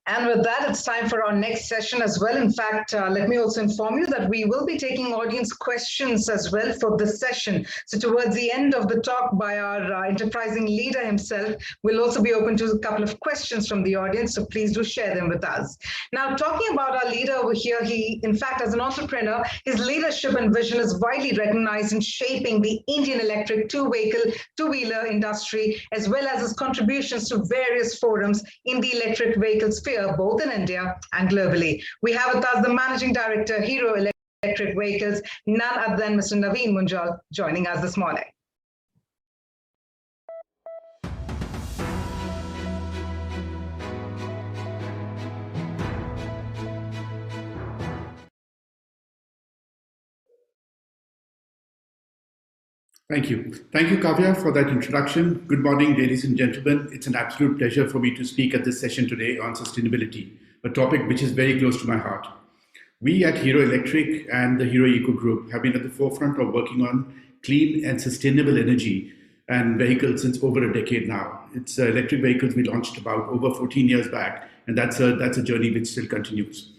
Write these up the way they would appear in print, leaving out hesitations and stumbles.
And with that, it's time for our next session as well. In fact, let me also inform you that we will be taking audience questions as well for this session. So towards the end of the talk by our enterprising leader himself, we'll also be open to a couple of questions from the audience. So please do share them with us. Now, talking about our leader over here, he, in fact, as an entrepreneur, his leadership and vision is widely recognized in shaping the Indian electric two-wheeler industry, as well as his contributions to various forums in the electric vehicle sphere, both in India and globally. We have with us the Managing Director, Hero Electric Vehicles, none other than Mr. Naveen Munjal, joining us this morning. Thank you. Thank you, Kavya, for that introduction. Good morning, ladies and gentlemen. It's an absolute pleasure for me to speak at this session today on sustainability, a topic which is very close to my heart. We at Hero Electric and the Hero Eco Group have been at the forefront of working on clean and sustainable energy and vehicles since over a decade now. It's electric vehicles we launched about over 14 years back, and that's a journey which still continues.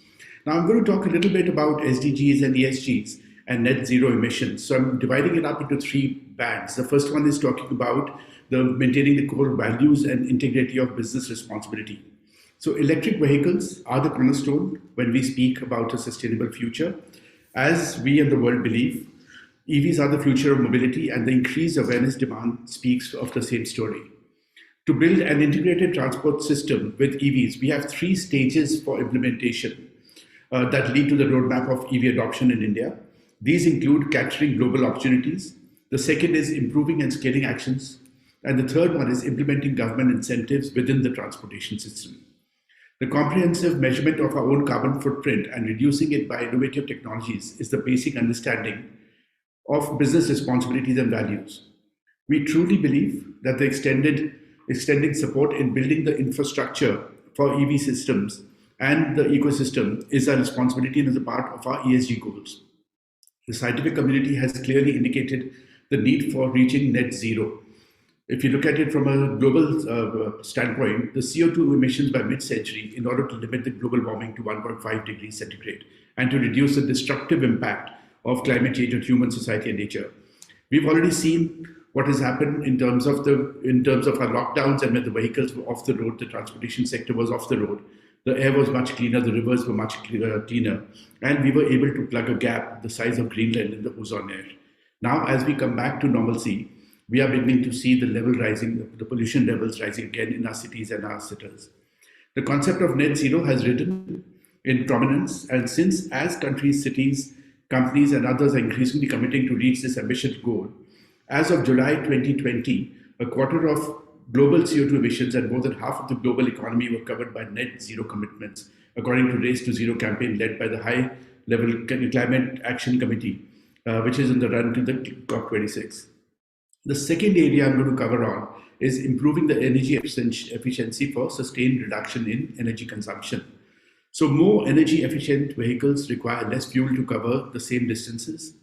Now I'm going to talk a little bit about SDGs and ESGs and net zero emissions. So I'm dividing it up into three bands. The first one is talking about maintaining the core values and integrity of business responsibility. So electric vehicles are the cornerstone when we speak about a sustainable future. As we and the world believe, EVs are the future of mobility, and the increased awareness demand speaks of the same story. To build an integrated transport system with EVs, we have three stages for implementation that lead to the roadmap of EV adoption in India. These include capturing global opportunities. The second is improving and scaling actions. And the third one is implementing government incentives within the transportation system. The comprehensive measurement of our own carbon footprint and reducing it by innovative technologies is the basic understanding of business responsibilities and values. We truly believe that the extending support in building the infrastructure for EV systems and the ecosystem is our responsibility and is a part of our ESG goals. The scientific community has clearly indicated the need for reaching net zero. If you look at it from a global standpoint, the CO2 emissions by mid-century in order to limit the global warming to 1.5 degrees centigrade and to reduce the destructive impact of climate change on human society and nature. We've already seen what has happened in terms of our lockdowns, and when the vehicles were off the road, the transportation sector was off the road. The air was much cleaner, the rivers were much cleaner, and we were able to plug a gap the size of Greenland in the ozone layer. Now, as we come back to normalcy, we are beginning to see the level rising, the pollution levels rising again in our cities and our cities. The concept of net zero has risen in prominence, and since as countries, cities, companies, and others are increasingly committing to reach this ambitious goal, as of July 2020, a quarter of global CO2 emissions and more than half of the global economy were covered by net zero commitments, according to Race to Zero campaign led by the high-level Climate Action Committee, which is in the run to the COP26. The second area I'm going to cover on is improving the energy efficiency for sustained reduction in energy consumption. So more energy efficient vehicles require less fuel to cover the same distances.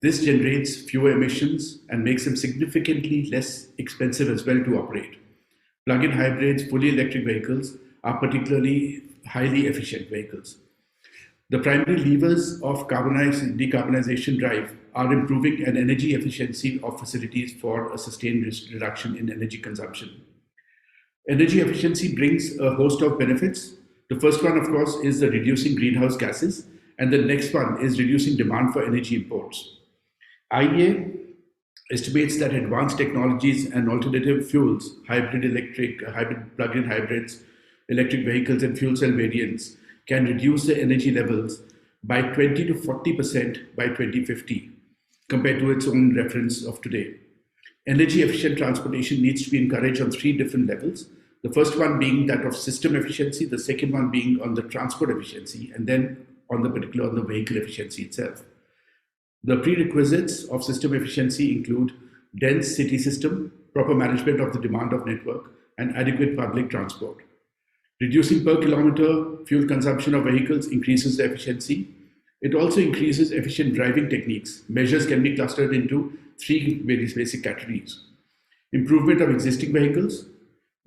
This generates fewer emissions and makes them significantly less expensive as well to operate. Plug-in hybrids, fully electric vehicles are particularly highly efficient vehicles. The primary levers of decarbonization drive are improving an energy efficiency of facilities for a sustained reduction in energy consumption. Energy efficiency brings a host of benefits. The first one, of course, is the reducing greenhouse gases, and the next one is reducing demand for energy imports. IEA estimates that advanced technologies and alternative fuels, hybrid plug-in hybrids, electric vehicles, and fuel cell variants can reduce the energy levels by 20 to 40% by 2050, compared to its own reference of today. Energy efficient transportation needs to be encouraged on three different levels. The first one being that of system efficiency, the second one being on the transport efficiency, and then on the vehicle efficiency itself. The prerequisites of system efficiency include dense city system, proper management of the demand of network, and adequate public transport. Reducing per kilometer fuel consumption of vehicles increases the efficiency. It also increases efficient driving techniques. Measures can be clustered into three very basic categories: improvement of existing vehicles,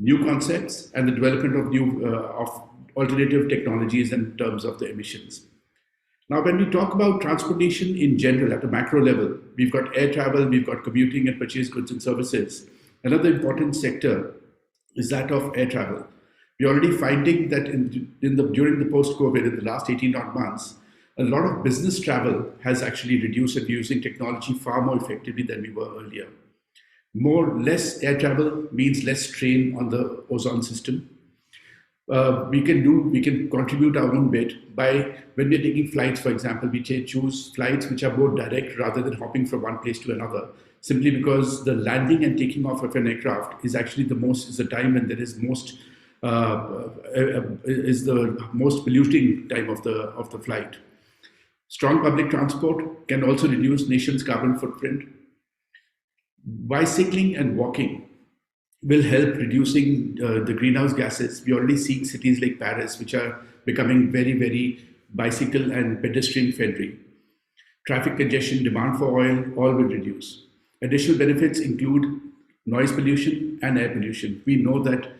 new concepts, and the development of alternative technologies in terms of the emissions. Now, when we talk about transportation in general at a macro level, we've got air travel, we've got commuting and purchase goods and services. Another important sector is that of air travel. We're already finding that during the post-COVID, in the last 18 odd months, a lot of business travel has actually reduced, and we're using technology far more effectively than we were earlier. Less air travel means less strain on the ozone system. We can contribute our own bit by, when we're taking flights, for example, we choose flights which are more direct rather than hopping from one place to another, simply because the landing and taking off of an aircraft is actually the time when there is the most polluting time of the flight. Strong public transport can also reduce nation's carbon footprint. Bicycling and walking will help reducing the greenhouse gases. We're already seeing cities like Paris, which are becoming very, very bicycle and pedestrian friendly. Traffic congestion, demand for oil, all will reduce. Additional benefits include noise pollution and air pollution. We know that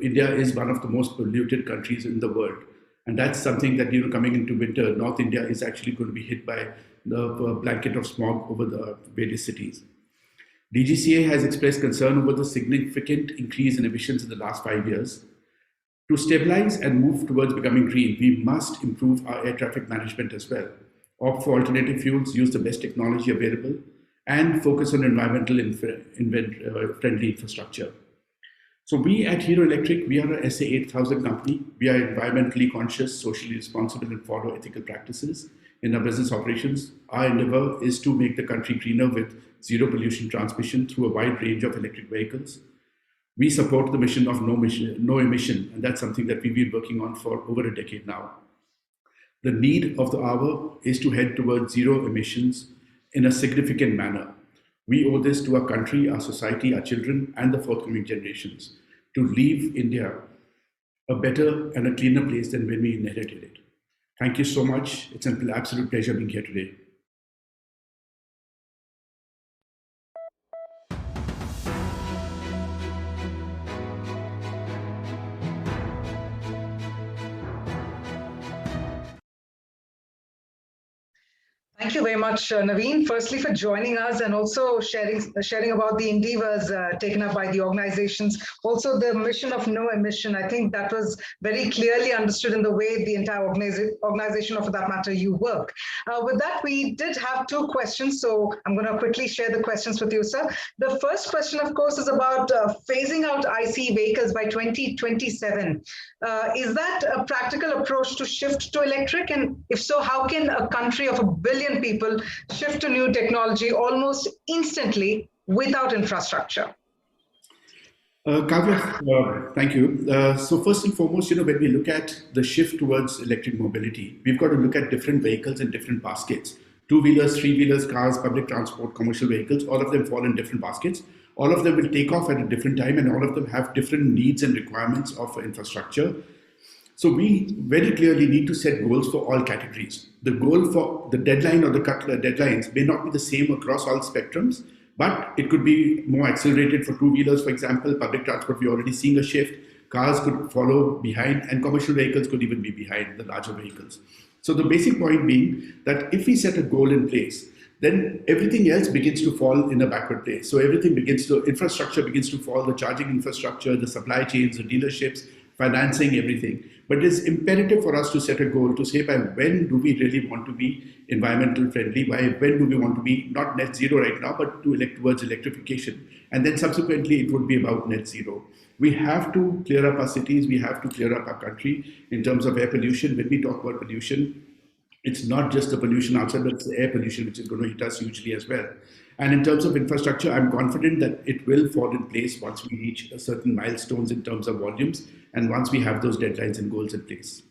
India is one of the most polluted countries in the world. And that's something that, coming into winter, North India is actually going to be hit by the blanket of smog over the various cities. DGCA has expressed concern over the significant increase in emissions in the last 5 years. To stabilize and move towards becoming green, we must improve our air traffic management as well, opt for alternative fuels, use the best technology available, and focus on environmental friendly infrastructure. So we at Hero Electric, we are a SA 8000 company. We are environmentally conscious, socially responsible, and follow ethical practices in our business operations. Our endeavor is to make the country greener with zero pollution transmission through a wide range of electric vehicles. We support the mission of no emission, and that's something that we've been working on for over a decade now. The need of the hour is to head towards zero emissions in a significant manner. We owe this to our country, our society, our children, and the forthcoming generations to leave India a better and a cleaner place than when we inherited it. Thank you so much. It's an absolute pleasure being here today. Thank you very much, Naveen, firstly for joining us and also sharing about the endeavors taken up by the organizations. Also the mission of no emission. I think that was very clearly understood in the way the entire organization, or for that matter, you work. With that, we did have 2 questions, so I'm going to quickly share the questions with you, sir. The first question, of course, is about phasing out ICE vehicles by 2027. Is that a practical approach to shift to electric? And if so, how can a country of 1 billion people shift to new technology almost instantly without infrastructure? Kavya, thank you. So first and foremost, when we look at the shift towards electric mobility, we've got to look at different vehicles in different baskets. 2-wheelers, 3-wheelers, cars, public transport, commercial vehicles, all of them fall in different baskets. All of them will take off at a different time, and all of them have different needs and requirements of infrastructure. So we very clearly need to set goals for all categories. The goal for the deadline or the cut deadlines may not be the same across all spectrums, but it could be more accelerated for 2-wheelers, for example. Public transport, we're already seeing a shift. Cars could follow behind, and commercial vehicles could even be behind the larger vehicles. So the basic point being that if we set a goal in place, then everything else begins to fall in a backward place. So infrastructure begins to fall, the charging infrastructure, the supply chains, the dealerships, financing, everything. But it is imperative for us to set a goal to say by when do we really want to be environmental friendly, by when do we want to be not net zero right now, but to elect towards electrification. And then subsequently it would be about net zero. We have to clear up our cities, we have to clear up our country in terms of air pollution. When we talk about pollution, it's not just the pollution outside, but it's the air pollution which is going to hit us hugely as well. And in terms of infrastructure, I'm confident that it will fall in place once we reach certain milestones in terms of volumes and once we have those deadlines and goals in place.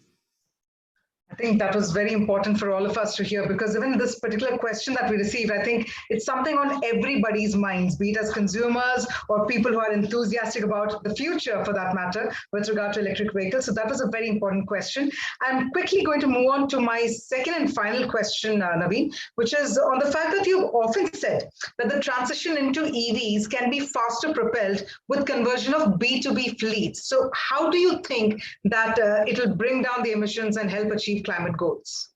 I think that was very important for all of us to hear, because even this particular question that we received, I think it's something on everybody's minds, be it as consumers or people who are enthusiastic about the future, for that matter, with regard to electric vehicles. So that was a very important question. I'm quickly going to move on to my second and final question, Naveen, which is on the fact that you've often said that the transition into EVs can be faster propelled with conversion of B2B fleets. So how do you think that it'll bring down the emissions and help achieve climate goals?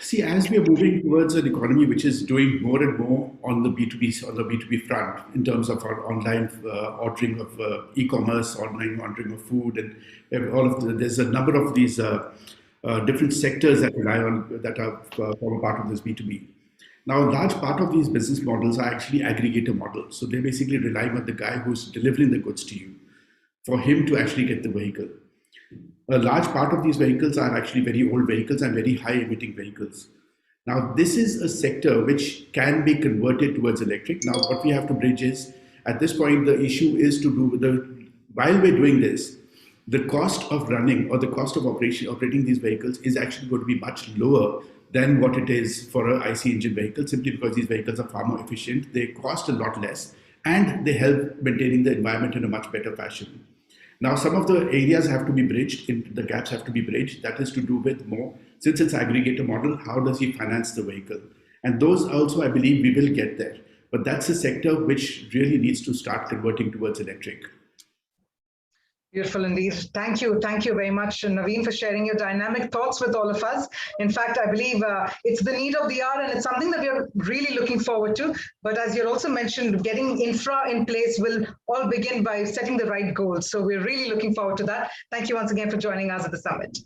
See, as we are moving towards an economy which is doing more and more on the B2B front, in terms of our online ordering of e-commerce, online ordering of food, and there's a number of these different sectors that rely on that are form a part of this B2B. Now, a large part of these business models are actually aggregator models. So they're basically relying on the guy who's delivering the goods to you for him to actually get the vehicle. A large part of these vehicles are actually very old vehicles and very high emitting vehicles. Now, this is a sector which can be converted towards electric. Now, what we have to bridge is, at this point, the issue is to do with while we're doing this, the cost of running or the cost of operating these vehicles is actually going to be much lower than what it is for an IC engine vehicle, simply because these vehicles are far more efficient, they cost a lot less, and they help maintaining the environment in a much better fashion. Now, some of the areas have to be bridged, the gaps have to be bridged. That is to do with more, since it's aggregator model, how does he finance the vehicle? And those also, I believe, we will get there. But that's a sector which really needs to start converting towards electric. Beautiful indeed. Thank you. Thank you very much, Naveen, for sharing your dynamic thoughts with all of us. In fact, I believe it's the need of the hour, and it's something that we are really looking forward to. But as you also mentioned, getting infra in place will all begin by setting the right goals. So we're really looking forward to that. Thank you once again for joining us at the summit.